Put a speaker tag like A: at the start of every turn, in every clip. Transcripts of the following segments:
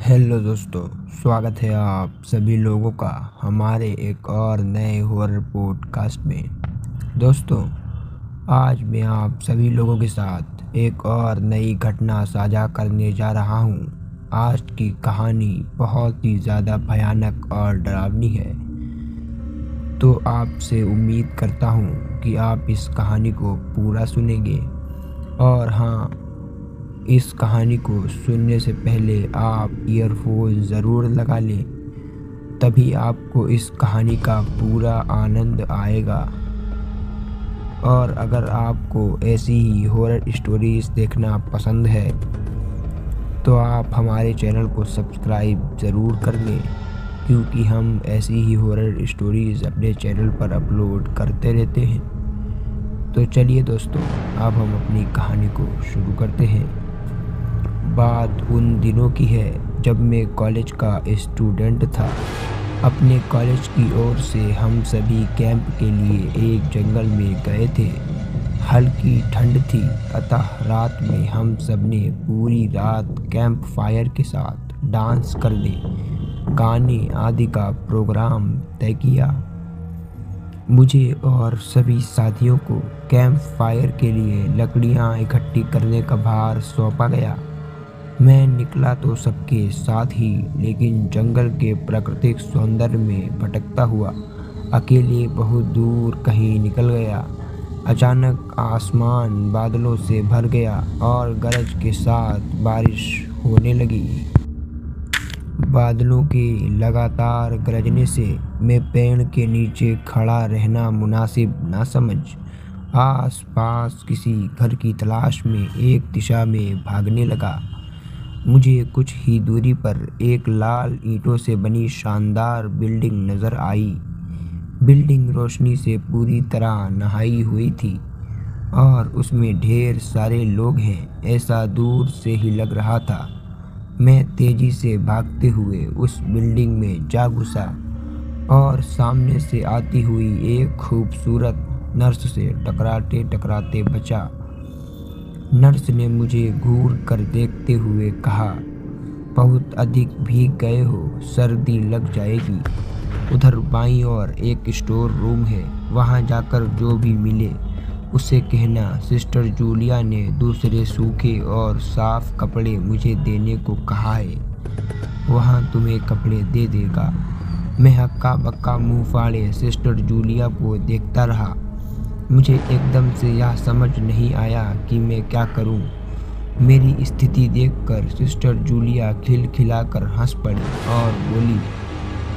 A: Hello दोस्तों, स्वागत है आप सभी लोगों का हमारे एक और नए हॉरर पॉडकास्ट में। दोस्तों, आज मैं आप सभी लोगों के साथ एक और नई घटना साझा करने जा रहा हूं। आज की कहानी बहुत ही ज़्यादा भयानक और डरावनी है, तो आपसे उम्मीद करता हूं कि आप इस कहानी को पूरा सुनेंगे। और हाँ, इस कहानी को सुनने से पहले आप ईयरफोन ज़रूर लगा लें, तभी आपको इस कहानी का पूरा आनंद आएगा। और अगर आपको ऐसी ही हॉरर स्टोरीज देखना पसंद है तो आप हमारे चैनल को सब्सक्राइब ज़रूर कर लें, क्योंकि हम ऐसी ही हॉरर स्टोरीज अपने चैनल पर अपलोड करते रहते हैं। तो चलिए दोस्तों, अब हम अपनी कहानी को शुरू करते हैं। बात उन दिनों की है जब मैं कॉलेज का स्टूडेंट था। अपने कॉलेज की ओर से हम सभी कैंप के लिए एक जंगल में गए थे। हल्की ठंड थी, अतः रात में हम सब ने पूरी रात कैंप फायर के साथ डांस करने, गाने आदि का प्रोग्राम तय किया। मुझे और सभी साथियों को कैंप फायर के लिए लकड़ियां इकट्ठी करने का भार सौंपा गया। मैं निकला तो सबके साथ ही, लेकिन जंगल के प्राकृतिक सौंदर्य में भटकता हुआ अकेले बहुत दूर कहीं निकल गया। अचानक आसमान बादलों से भर गया और गरज के साथ बारिश होने लगी। बादलों के लगातार गरजने से मैं पेड़ के नीचे खड़ा रहना मुनासिब ना समझ आस पास किसी घर की तलाश में एक दिशा में भागने लगा। मुझे कुछ ही दूरी पर एक लाल ईंटों से बनी शानदार बिल्डिंग नजर आई। बिल्डिंग रोशनी से पूरी तरह नहाई हुई थी और उसमें ढेर सारे लोग हैं, ऐसा दूर से ही लग रहा था। मैं तेजी से भागते हुए उस बिल्डिंग में जा घुसा और सामने से आती हुई एक खूबसूरत नर्स से टकराते टकराते बचा। नर्स ने मुझे घूर कर देखते हुए कहा, बहुत अधिक भीग गए हो, सर्दी लग जाएगी। उधर बाईं ओर एक स्टोर रूम है, वहां जाकर जो भी मिले उसे कहना सिस्टर जूलिया ने दूसरे सूखे और साफ कपड़े मुझे देने को कहा है, वहां तुम्हें कपड़े दे देगा। मैं हक्का बक्का मुंह फाड़े सिस्टर जूलिया को देखता रहा। मुझे एकदम से यह समझ नहीं आया कि मैं क्या करूं। मेरी स्थिति देखकर सिस्टर जूलिया खिलखिलाकर हंस पड़ी और बोली,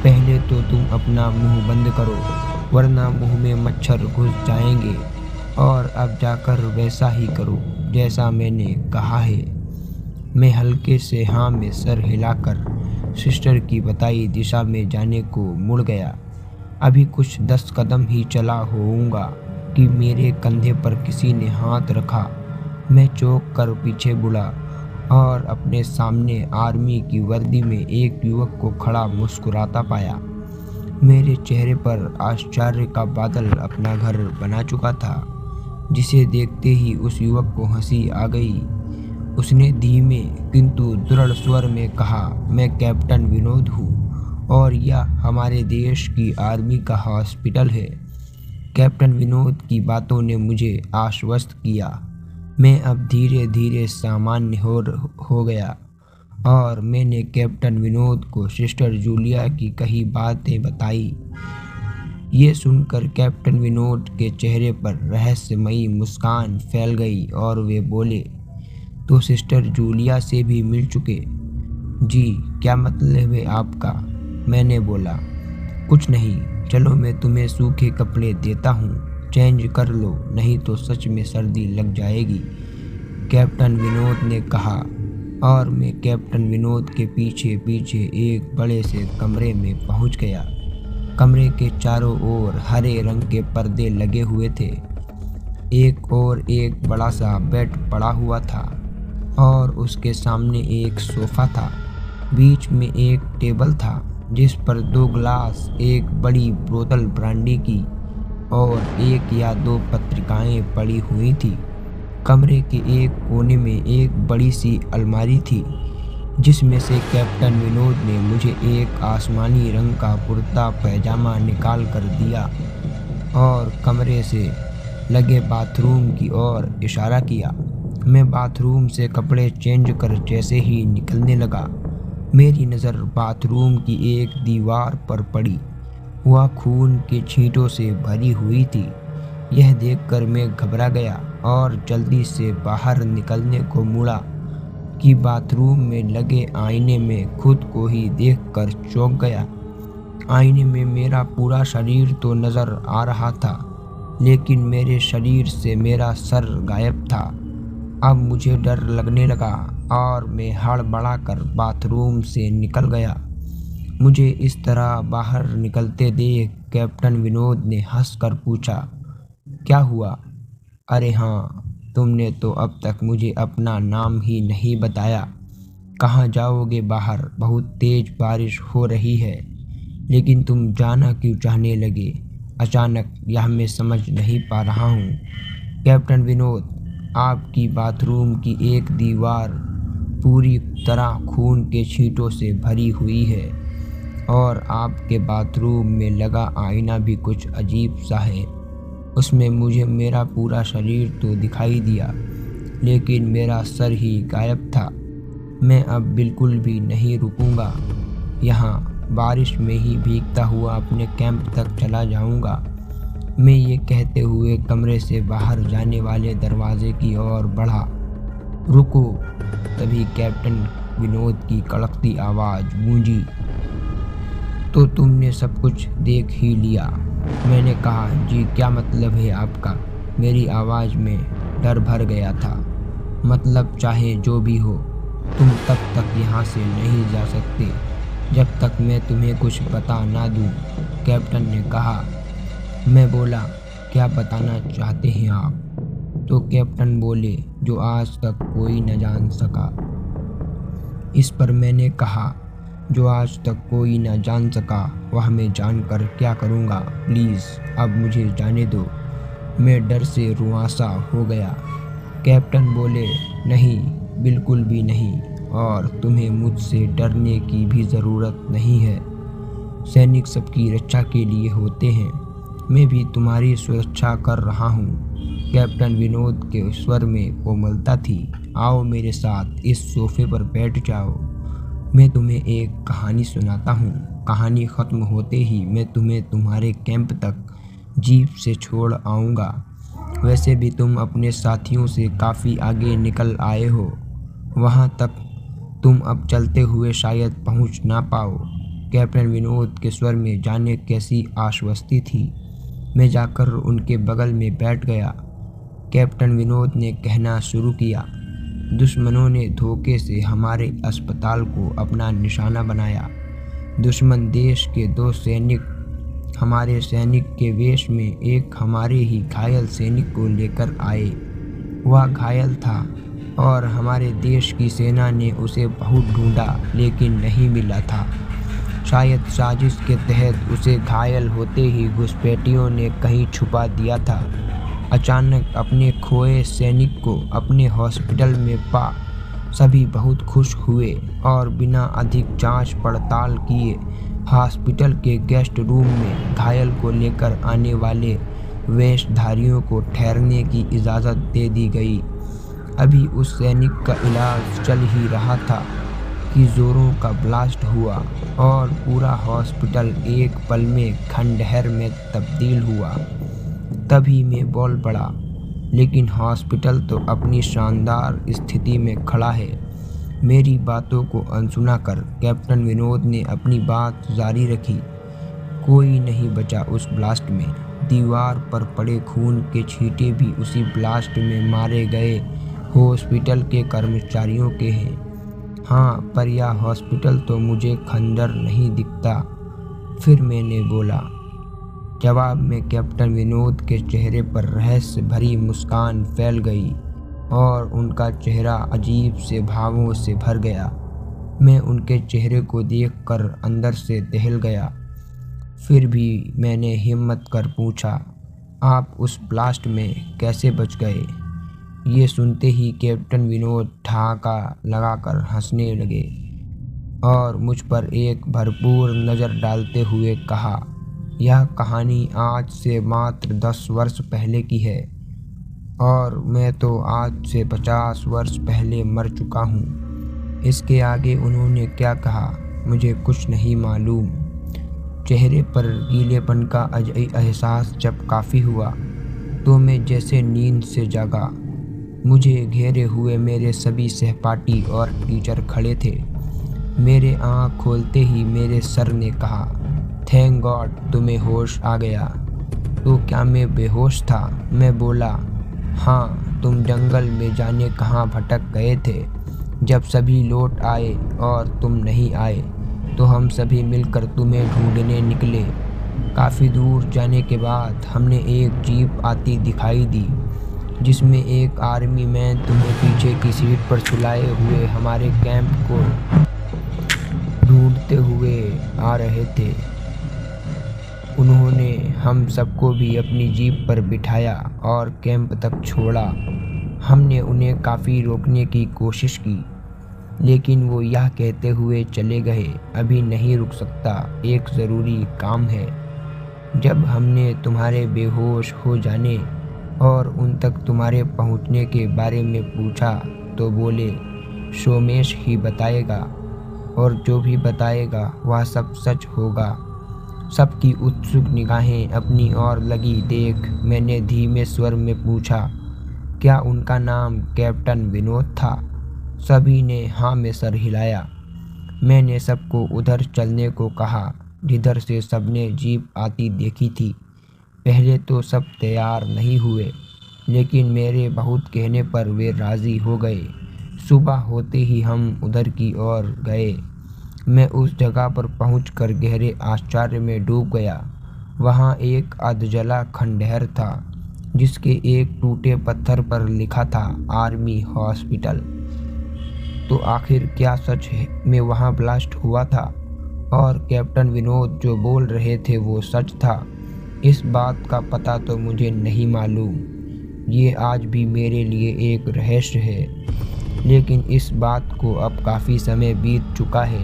A: पहले तो तुम अपना मुंह बंद करो, वरना मुंह में मच्छर घुस जाएंगे, और अब जाकर वैसा ही करो जैसा मैंने कहा है। मैं हल्के से हाँ में सर हिलाकर सिस्टर की बताई दिशा में जाने को मुड़ गया। अभी कुछ 10 कदम ही चला होऊंगा कि मेरे कंधे पर किसी ने हाथ रखा। मैं चौंक कर पीछे मुड़ा और अपने सामने आर्मी की वर्दी में एक युवक को खड़ा मुस्कुराता पाया। मेरे चेहरे पर आश्चर्य का बादल अपना घर बना चुका था, जिसे देखते ही उस युवक को हंसी आ गई। उसने धीमे किंतु दृढ़ स्वर में कहा, मैं कैप्टन विनोद हूँ और यह हमारे देश की आर्मी का हॉस्पिटल है। कैप्टन विनोद की बातों ने मुझे आश्वस्त किया। मैं अब धीरे धीरे सामान्य हो गया और मैंने कैप्टन विनोद को सिस्टर जूलिया की कही बातें बताई। ये सुनकर कैप्टन विनोद के चेहरे पर रहस्यमयी मुस्कान फैल गई और वे बोले, तो सिस्टर जूलिया से भी मिल चुके? जी, क्या मतलब है आपका? मैंने बोला, कुछ नहीं, चलो मैं तुम्हें सूखे कपड़े देता हूँ, चेंज कर लो, नहीं तो सच में सर्दी लग जाएगी, कैप्टन विनोद ने कहा। और मैं कैप्टन विनोद के पीछे पीछे एक बड़े से कमरे में पहुँच गया। कमरे के चारों ओर हरे रंग के पर्दे लगे हुए थे। एक और एक बड़ा सा बेड पड़ा हुआ था और उसके सामने एक सोफा था। बीच में एक टेबल था जिस पर 2 गिलास, एक बड़ी बोतल ब्रांडी की और 1 या 2 पत्रिकाएं पड़ी हुई थी। कमरे के एक कोने में एक बड़ी सी अलमारी थी जिसमें से कैप्टन विनोद ने मुझे एक आसमानी रंग का कुर्ता पैजामा निकाल कर दिया और कमरे से लगे बाथरूम की ओर इशारा किया। मैं बाथरूम से कपड़े चेंज कर जैसे ही निकलने लगा, मेरी नज़र बाथरूम की एक दीवार पर पड़ी। वह खून के छींटों से भरी हुई थी। यह देखकर मैं घबरा गया और जल्दी से बाहर निकलने को मुड़ा कि बाथरूम में लगे आईने में खुद को ही देखकर चौंक गया। आईने में मेरा पूरा शरीर तो नज़र आ रहा था, लेकिन मेरे शरीर से मेरा सर गायब था। अब मुझे डर लगने लगा और मैं हड़बड़ाकर बाथरूम से निकल गया। मुझे इस तरह बाहर निकलते देख कैप्टन विनोद ने हंसकर पूछा, क्या हुआ? अरे हाँ, तुमने तो अब तक मुझे अपना नाम ही नहीं बताया। कहाँ जाओगे बाहर? बहुत तेज बारिश हो रही है। लेकिन तुम जाना क्यों चाहने लगे अचानक, यह मैं समझ नहीं पा रहा हूँ। कैप्टन विनोद, आपकी बाथरूम की एक दीवार पूरी तरह खून के छींटों से भरी हुई है और आपके बाथरूम में लगा आईना भी कुछ अजीब सा है। उसमें मुझे मेरा पूरा शरीर तो दिखाई दिया, लेकिन मेरा सर ही गायब था। मैं अब बिल्कुल भी नहीं रुकूंगा। यहाँ बारिश में ही भीगता हुआ अपने कैंप तक चला जाऊंगा। मैं ये कहते हुए कमरे से बाहर जाने वाले दरवाजे की ओर बढ़ा। रुको! तभी कैप्टन विनोद की कड़कती आवाज़ गूंजी, तो तुमने सब कुछ देख ही लिया? मैंने कहा, जी क्या मतलब है आपका? मेरी आवाज़ में डर भर गया था। मतलब चाहे जो भी हो, तुम तब तक यहाँ से नहीं जा सकते जब तक मैं तुम्हें कुछ बता ना दूँ, कैप्टन ने कहा। मैं बोला, क्या बताना चाहते हैं आप? तो कैप्टन बोले, जो आज तक कोई न जान सका। इस पर मैंने कहा, जो आज तक कोई न जान सका वह मैं जानकर क्या करूँगा? प्लीज़ अब मुझे जाने दो। मैं डर से रुआंसा हो गया। कैप्टन बोले, नहीं, बिल्कुल भी नहीं, और तुम्हें मुझसे डरने की भी ज़रूरत नहीं है। सैनिक सबकी रक्षा के लिए होते हैं। मैं भी तुम्हारी सुरक्षा कर रहा हूँ। कैप्टन विनोद के स्वर में कोमलता थी। आओ मेरे साथ इस सोफे पर बैठ जाओ। मैं तुम्हें एक कहानी सुनाता हूँ। कहानी ख़त्म होते ही मैं तुम्हें तुम्हारे कैंप तक जीप से छोड़ आऊँगा। वैसे भी तुम अपने साथियों से काफ़ी आगे निकल आए हो। वहाँ तक तुम अब चलते हुए शायद पहुँच ना पाओ। कैप्टन विनोद के स्वर में जाने कैसी आश्वस्ति थी। मैं जाकर उनके बगल में बैठ गया। कैप्टन विनोद ने कहना शुरू किया, दुश्मनों ने धोखे से हमारे अस्पताल को अपना निशाना बनाया। दुश्मन देश के 2 सैनिक हमारे सैनिक के वेश में एक हमारे ही घायल सैनिक को लेकर आए। वह घायल था और हमारे देश की सेना ने उसे बहुत ढूंढा, लेकिन नहीं मिला था। शायद साजिश के तहत उसे घायल होते ही घुसपैठियों ने कहीं छुपा दिया था। अचानक अपने खोए सैनिक को अपने हॉस्पिटल में पा सभी बहुत खुश हुए और बिना अधिक जांच पड़ताल किए हॉस्पिटल के गेस्ट रूम में घायल को लेकर आने वाले वेशधारियों को ठहरने की इजाज़त दे दी गई। अभी उस सैनिक का इलाज चल ही रहा था कि जोरों का ब्लास्ट हुआ और पूरा हॉस्पिटल एक पल में खंडहर में तब्दील हुआ। तभी मैं बोल पड़ा, लेकिन हॉस्पिटल तो अपनी शानदार स्थिति में खड़ा है। मेरी बातों को अनसुना कर कैप्टन विनोद ने अपनी बात जारी रखी। कोई नहीं बचा उस ब्लास्ट में। दीवार पर पड़े खून के छींटे भी उसी ब्लास्ट में मारे गए हॉस्पिटल के कर्मचारियों के हैं। हाँ, पर यह हॉस्पिटल तो मुझे खंडर नहीं दिखता। फिर मैंने बोला। जवाब में कैप्टन विनोद के चेहरे पर रहस्य भरी मुस्कान फैल गई और उनका चेहरा अजीब से भावों से भर गया। मैं उनके चेहरे को देखकर अंदर से दहल गया। फिर भी मैंने हिम्मत कर पूछा, आप उस ब्लास्ट में कैसे बच गए? ये सुनते ही कैप्टन विनोद ठहाका लगाकर हंसने लगे। और मुझ पर एक भरपूर नज़र डालते हुए कहा, यह कहानी आज से मात्र 10 वर्ष पहले की है और मैं तो आज से 50 वर्ष पहले मर चुका हूँ। इसके आगे उन्होंने क्या कहा मुझे कुछ नहीं मालूम। चेहरे पर गीलेपन का अजई एहसास जब काफ़ी हुआ तो मैं जैसे नींद से जागा। मुझे घेरे हुए मेरे सभी सहपाठी और टीचर खड़े थे। मेरे आँख खोलते ही मेरे सर ने कहा, थैंक गॉड तुम्हें होश आ गया। तो क्या मैं बेहोश था? मैं बोला, हाँ, तुम जंगल में जाने कहाँ भटक गए थे। जब सभी लौट आए और तुम नहीं आए तो हम सभी मिलकर तुम्हें ढूंढने निकले। काफ़ी दूर जाने के बाद हमने एक जीप आती दिखाई दी जिसमें एक आर्मी मैन तुम्हें पीछे की सीट पर सुलाए हुए हमारे कैंप को ढूंढते हुए आ रहे थे। उन्होंने हम सबको भी अपनी जीप पर बिठाया और कैंप तक छोड़ा। हमने उन्हें काफ़ी रोकने की कोशिश की लेकिन वो यह कहते हुए चले गए, अभी नहीं रुक सकता, एक ज़रूरी काम है। जब हमने तुम्हारे बेहोश हो जाने और उन तक तुम्हारे पहुंचने के बारे में पूछा तो बोले सोमेश ही बताएगा और जो भी बताएगा वह सब सच होगा। सबकी उत्सुक निगाहें अपनी ओर लगी देख मैंने धीमे स्वर में पूछा, क्या उनका नाम कैप्टन विनोद था? सभी ने हाँ में सर हिलाया। मैंने सबको उधर चलने को कहा जिधर से सबने जीप आती देखी थी। पहले तो सब तैयार नहीं हुए लेकिन मेरे बहुत कहने पर वे राज़ी हो गए। सुबह होते ही हम उधर की ओर गए। मैं उस जगह पर पहुंचकर गहरे आश्चर्य में डूब गया। वहां एक अधजला खंडहर था जिसके एक टूटे पत्थर पर लिखा था आर्मी हॉस्पिटल। तो आखिर क्या सच में वहां ब्लास्ट हुआ था और कैप्टन विनोद जो बोल रहे थे वो सच था? इस बात का पता तो मुझे नहीं मालूम। ये आज भी मेरे लिए एक रहस्य है। लेकिन इस बात को अब काफ़ी समय बीत चुका है।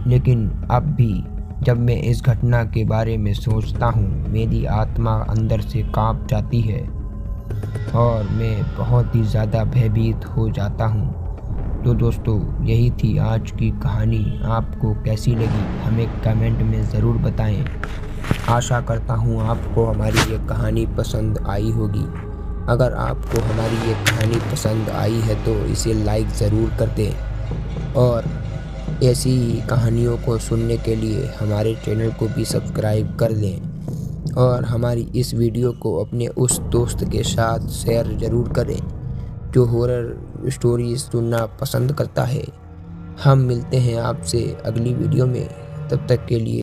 A: लेकिन अब भी जब मैं इस घटना के बारे में सोचता हूँ मेरी आत्मा अंदर से कांप जाती है और मैं बहुत ही ज़्यादा भयभीत हो जाता हूँ। तो दोस्तों यही थी आज की कहानी। आपको कैसी लगी हमें कमेंट में ज़रूर बताएं। आशा करता हूँ आपको हमारी ये कहानी पसंद आई होगी। अगर आपको हमारी ये कहानी पसंद आई है तो इसे लाइक ज़रूर कर दें और ऐसी ही कहानियों को सुनने के लिए हमारे चैनल को भी सब्सक्राइब कर दें और हमारी इस वीडियो को अपने उस दोस्त के साथ शेयर ज़रूर करें जो हॉरर स्टोरी सुनना पसंद करता है। हम मिलते हैं आपसे अगली वीडियो में, तब तक के लिए